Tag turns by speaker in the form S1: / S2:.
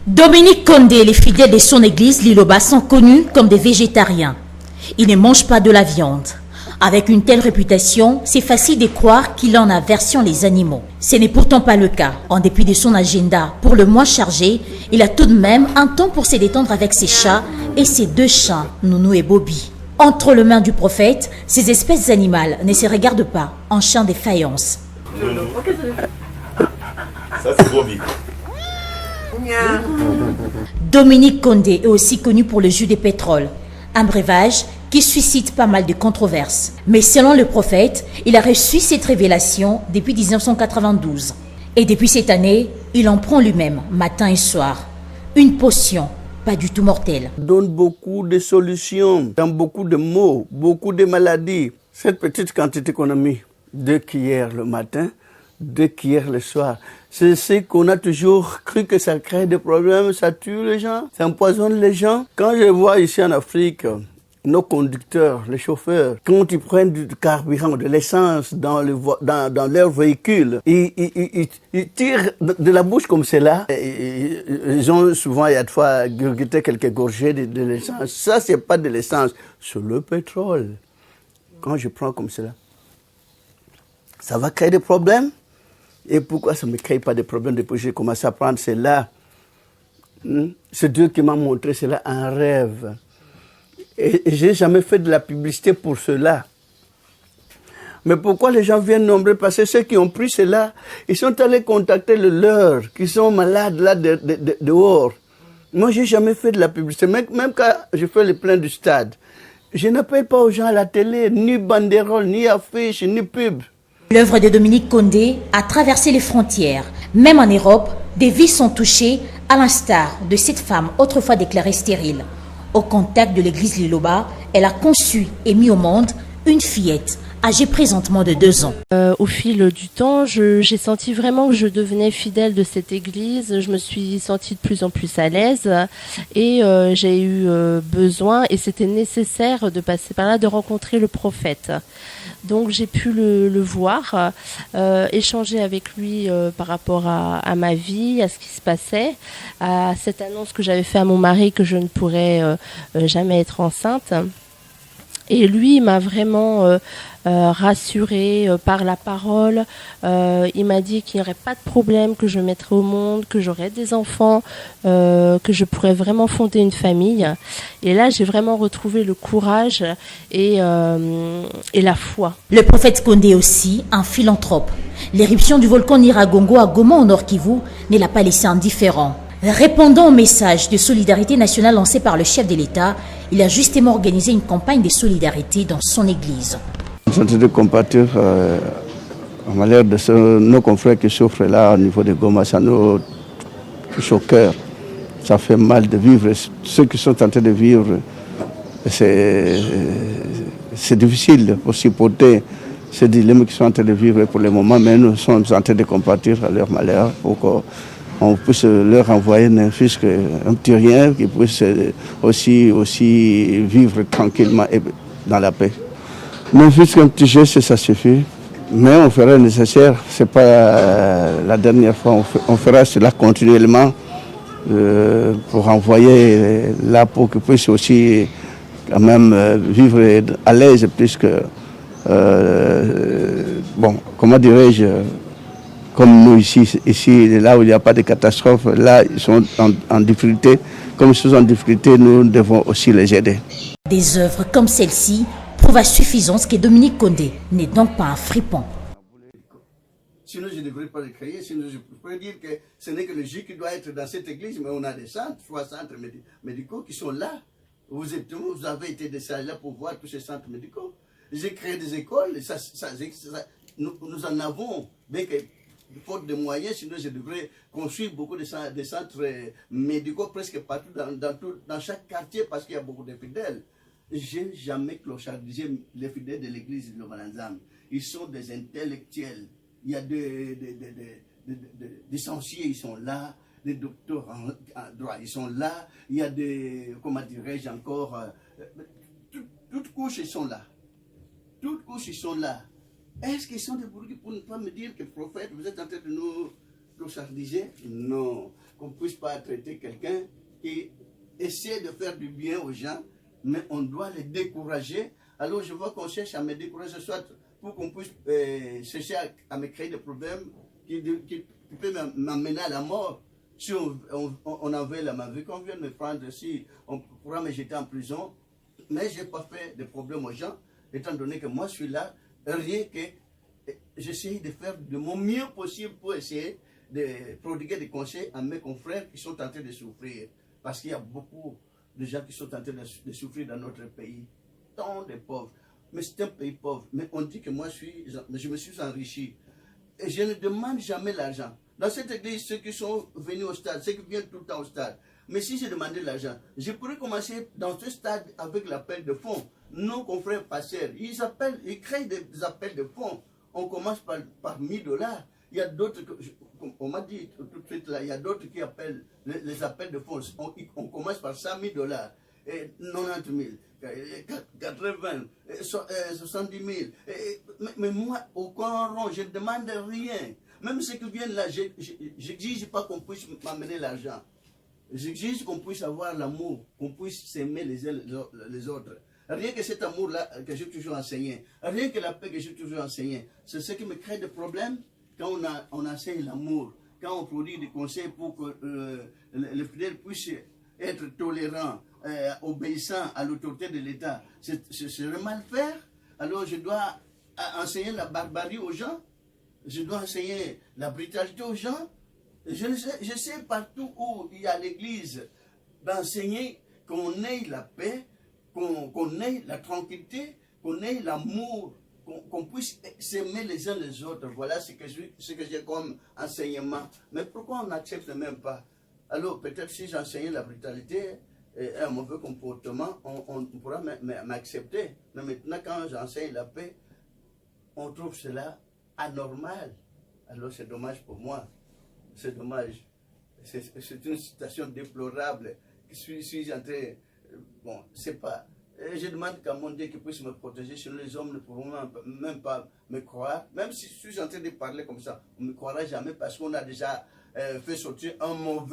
S1: Dominique Condé et les fidèles de son église Liloba sont connus comme des végétariens. Ils ne mangent pas de la viande. Avec une telle réputation, c'est facile de croire qu'il en a aversion les animaux. Ce n'est pourtant pas le cas. En dépit de son agenda pour le moins chargé, il a tout de même un temps pour se détendre avec ses chats et ses deux chats, Nounou et Bobby. Entre les mains du prophète, ces espèces animales ne se regardent pas en chien de faïence.
S2: Ça c'est Bobby.
S1: Dominique Condé est aussi connu pour le jus de pétrole, un breuvage qui suscite pas mal de controverses. Mais selon le prophète, il a reçu cette révélation depuis 1992. Et depuis cette année, il en prend lui-même, matin et soir. Une potion, pas du tout mortelle.
S3: Donne beaucoup de solutions dans beaucoup de maux, beaucoup de maladies. Cette petite quantité qu'on a mis 2 cuillères le matin, 2 cuillères le soir, c'est ce qu'on a toujours cru que ça crée des problèmes, ça tue les gens, ça empoisonne les gens. Quand je vois ici en Afrique, nos conducteurs, les chauffeurs, quand ils prennent du carburant, de l'essence dans leur véhicule, ils tirent de la bouche comme cela. Ils ont souvent, il y a de fois, gurgité quelques gorgées de l'essence. Ça, c'est pas de l'essence, c'est le pétrole. Quand je prends comme cela, ça va créer des problèmes. Et pourquoi ça ne me crée pas de problèmes depuis que j'ai commencé à prendre cela? C'est Dieu qui m'a montré cela en rêve. Et je n'ai jamais fait de la publicité pour cela. Mais pourquoi les gens viennent nombreux? Parce que ceux qui ont pris cela, ils sont allés contacter le leur, qui sont malades là dehors. Moi, je n'ai jamais fait de la publicité. Même quand je fais le plein du stade, je n'appelle pas aux gens à la télé, ni banderole, ni affiche, ni pub.
S1: L'œuvre de Dominique Condé a traversé les frontières. Même en Europe, des vies sont touchées, à l'instar de cette femme autrefois déclarée stérile. Au contact de l'église Liloba, elle a conçu et mis au monde une fillette âgée présentement de 2 ans.
S4: Au fil du temps, j'ai senti vraiment que je devenais fidèle de cette église. Je me suis sentie de plus en plus à l'aise et j'ai eu besoin, et c'était nécessaire de passer par là, de rencontrer le prophète. Donc j'ai pu le voir, échanger avec lui par rapport à ma vie, à ce qui se passait, à cette annonce que j'avais fait à mon mari que je ne pourrais jamais être enceinte. Et lui, il m'a vraiment rassurée par la parole. Il m'a dit qu'il n'y aurait pas de problème, que je mettrais au monde, que j'aurais des enfants, que je pourrais vraiment fonder une famille. Et là, j'ai vraiment retrouvé le courage et la foi.
S1: Le prophète Condé est aussi un philanthrope. L'éruption du volcan Nyiragongo à Goma au Nord Kivu ne l'a pas laissé indifférent. Répondant au message de solidarité nationale lancé par le chef de l'État, il a justement organisé une campagne de solidarité dans son église.
S3: Nous sommes en train de compatir au malheur de nos confrères qui souffrent là au niveau de Goma. Ça nous touche au cœur. Ça fait mal de vivre. Ceux qui sont en train de vivre, c'est difficile pour supporter ces dilemmes qu'ils sont en train de vivre pour le moment, mais nous sommes en train de compatir à leur malheur pour qu'on puisse leur envoyer un fils, un petit rien, qui puisse aussi vivre tranquillement et dans la paix. Mon fils, un petit geste, ça suffit. Mais on fera le nécessaire. Ce n'est pas la dernière fois. On fera cela continuellement pour envoyer là pour qu'ils puissent aussi quand même vivre à l'aise, puisque, bon, comment dirais-je, comme nous ici, là où il n'y a pas de catastrophe, là ils sont en difficulté. Comme ils sont en difficulté, nous devons aussi les aider.
S1: Des œuvres comme celle-ci prouvent à suffisance que Dominique Condé n'est donc pas un fripon.
S3: Sinon, je ne devrais pas le créer. Sinon, je pourrais dire que ce n'est que le jus qui doit être dans cette église, mais on a des centres, 3 centres médicaux qui sont là. Vous avez été des là pour voir tous ces centres médicaux. J'ai créé des écoles, nous en avons, bien que faute de moyens, sinon je devrais construire beaucoup de centres médicaux presque partout dans chaque quartier parce qu'il y a beaucoup de fidèles. Je n'ai jamais clochardisé les fidèles de l'église de Lobalanzam. Ils sont des intellectuels. Il y a des licenciés, ils sont là. Des docteurs en droit, ils sont là. Il y a des, comment dirais-je encore, toutes couches, ils sont là. Toutes couches, ils sont là. Est-ce qu'ils sont des bourgis pour ne pas me dire que prophète, vous êtes en train de clochardisé, non. Qu'on ne puisse pas traiter quelqu'un qui essaie de faire du bien aux gens, mais on doit les décourager. Alors je vois qu'on cherche à me décourager, soit pour qu'on puisse chercher à me créer des problèmes qui peuvent m'amener à la mort. Si on en veut ma vie, qu'on vient me prendre, si on pourra me jeter en prison, mais je n'ai pas fait de problème aux gens, étant donné que moi je suis là, rien que j'essaie de faire de mon mieux possible pour essayer de prodiguer des conseils à mes confrères qui sont en train de souffrir. Parce qu'il y a beaucoup de gens qui sont en train de souffrir dans notre pays. Tant de pauvres. Mais c'est un pays pauvre. Mais on dit que moi je me suis enrichi. Et je ne demande jamais l'argent. Dans cette église, ceux qui sont venus au stade, ceux qui viennent tout le temps au stade. Mais si je demandais l'argent, je pourrais commencer dans ce stade avec l'appel de fonds. Nos confrères pasteurs, ils créent des appels de fonds. On commence par $1000. Il y a d'autres, on m'a dit tout de suite là, il y a d'autres qui appellent les appels de fonds. On commence par $100 000, et 90 000, 80, 70 000. Mais moi, au coron, je ne demande rien. Même ceux qui viennent là, j'exige pas qu'on puisse m'amener l'argent. J'exige qu'on puisse avoir l'amour, qu'on puisse s'aimer les uns les autres. Rien que cet amour-là que j'ai toujours enseigné, rien que la paix que j'ai toujours enseigné, c'est ce qui me crée des problèmes quand on enseigne l'amour, quand on produit des conseils pour que les fidèles puissent être tolérants, obéissants à l'autorité de l'État. C'est mal faire. Alors je dois enseigner la barbarie aux gens, je dois enseigner la brutalité aux gens. Je sais partout où il y a l'église d'enseigner qu'on ait la paix, qu'on ait la tranquillité, qu'on ait l'amour, qu'on puisse s'aimer les uns les autres. Voilà ce que j'ai comme enseignement. Mais pourquoi on n'accepte même pas? Alors peut-être si j'enseignais la brutalité et un mauvais comportement, on pourra m'accepter. Mais maintenant quand j'enseigne la paix, on trouve cela anormal. Alors c'est dommage pour moi. C'est dommage. C'est une situation déplorable. Suis-je en train... Bon, c'est pas... Je demande qu'à mon Dieu qu'il puisse me protéger, sinon les hommes ne pourront même pas me croire. Même si je suis en train de parler comme ça, on ne me croira jamais parce qu'on a déjà fait sortir un mauvais